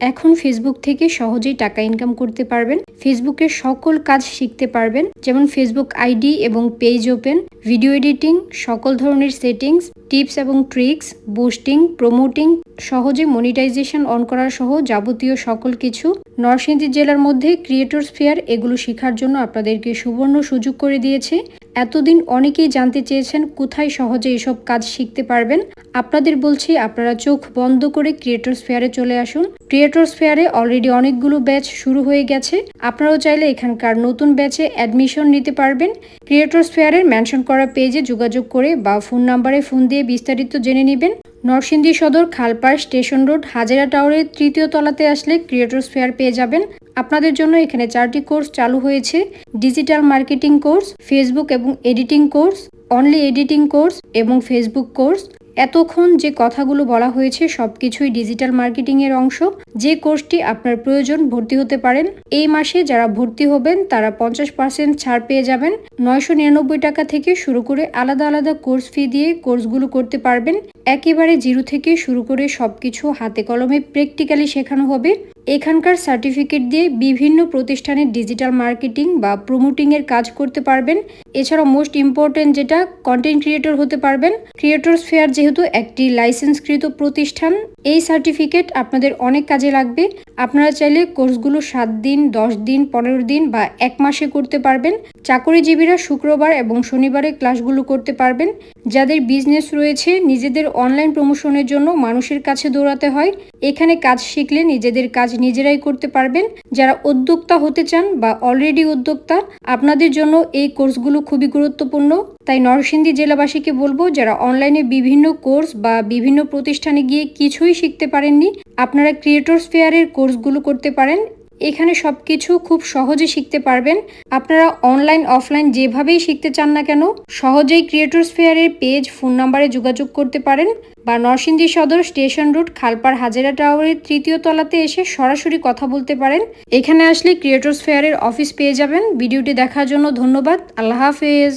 এখন ফেসবুক থেকে সহজেই টাকা ইনকাম করতে পারবেন। ফেসবুকের সকল কাজ শিখতে পারবেন, যেমন ফেসবুক আইডি এবং পেজ ওপেন, ভিডিও এডিটিং, সকল ধরনের সেটিংস, টিপস এবং ট্রিক্স, বুস্টিং, প্রমোটিং, সহজে মনিটাইজেশন অন করা সহ যাবতীয় সকল কিছু। নরসিংদী জেলার মধ্যে ক্রিয়েটরস ফেয়ার এগুলো শেখার জন্য আপনাদেরকে সুবর্ণ সুযোগ করে দিয়েছে। এতদিন অনেকেই জানতে চেয়েছেন কোথায় সহজে এসব কাজ শিখতে পারবেন। আপনাদের বলছি, আপনারা চোখ বন্ধ করে ক্রিয়েটরস ফেয়ারে চলে আসুন। ক্রিয়েটরস ফেয়ারে অলরেডি অনেকগুলো ব্যাচ শুরু হয়ে গেছে। আপনারাও চাইলে এখানকার নতুন ব্যাচে অ্যাডমিশন নিতে পারবেন। ক্রিয়েটরস ফেয়ারের মেনশন করা পেজে যোগাযোগ করে বা ফোন নাম্বারে ফোন দিয়ে বিস্তারিত জেনে নেবেন। নরসিংদী সদর খালপাড় স্টেশন রোড হাজেরা টাওয়ারের 3য় তলাতে আসলে ক্রিয়েটরস ফেয়ার পেয়ে যাবেন। আপনাদের জন্য এখানে 4টি কোর্স চালু হয়েছে: ডিজিটাল মার্কেটিং কোর্স, ফেসবুক এবং editing course, only editing course এবং ফেসবুক কোর্স। এতক্ষণ যে কথাগুলো বলা হয়েছে সবকিছুই ডিজিটাল মার্কেটিং এর অংশ। যে কোর্সটি আপনার প্রয়োজন ভর্তি হতে পারেন। এই মাসে যারা ভর্তি হবেন তারা 50% ছাড় পেয়ে যাবেন। 999 টাকা থেকে শুরু করে আলাদা আলাদা কোর্স ফি দিয়ে কোর্সগুলো করতে পারবেন। একেবারে জিরো থেকে শুরু করে সবকিছু হাতে কলমে প্র্যাকটিক্যালি শেখানো হবে। এখানকার সার্টিফিকেট দিয়ে বিভিন্ন প্রতিষ্ঠানে ডিজিটাল মার্কেটিং বা প্রমোটিং এর কাজ করতে পারবেন। এছাড়াও মোস্ট ইম্পর্টেন্ট যেটা, কন্টেন্ট ক্রিয়েটর হতে পারবেন। ক্রিয়েটরস ফেয়ার যেহেতু একটি লাইসেন্সকৃত প্রতিষ্ঠান, এই সার্টিফিকেট আপনাদের অনেক কাজে লাগবে। আপনারা চাইলে কোর্সগুলো 7 দিন, 10 দিন, 15 দিন বা 1 মাসে করতে পারবেন। চাকরিজীবীরা শুক্রবার এবং শনিবারে ক্লাসগুলো করতে পারবেন। যাদের বিজনেস রয়েছে, নিজেদের অনলাইন প্রমোশনের জন্য মানুষের কাছে দৌড়াতে হয়, এখানে কাজ শিখলে নিজেদের কাজ নিজেরাই করতে পারবেন। যারা উদ্যোক্তা হতে চান বা অলরেডি উদ্যোক্তা, আপনাদের জন্য এই কোর্সগুলো খুবই গুরুত্বপূর্ণ। তাই নরসিংদী জেলাবাসীকে বলবো, যারা অনলাইনে বিভিন্ন কোর্স বা বিভিন্ন প্রতিষ্ঠানে গিয়ে কিছুই শিখতে পারেননি, আপনারা ক্রিয়েটরস ফেয়ারের কোর্সগুলো করতে পারেন। এখানে সবকিছু খুব সহজে শিখতে পারবেন। আপনারা অনলাইন অফলাইন যেভাবেই শিখতে চান না কেন, সহজেই ক্রিয়েটরস ফেয়ারের পেজ, ফোন নাম্বারে যোগাযোগ করতে পারেন বা নরসিংদী সদর স্টেশন রোড খালপাড় হাজেরা টাওয়ারের 3য় তলাতে এসে সরাসরি কথা বলতে পারেন। এখানে আসলে ক্রিয়েটরস ফেয়ারের অফিস পেয়ে যাবেন। ভিডিওটি দেখার জন্য ধন্যবাদ। আল্লাহ হাফেজ।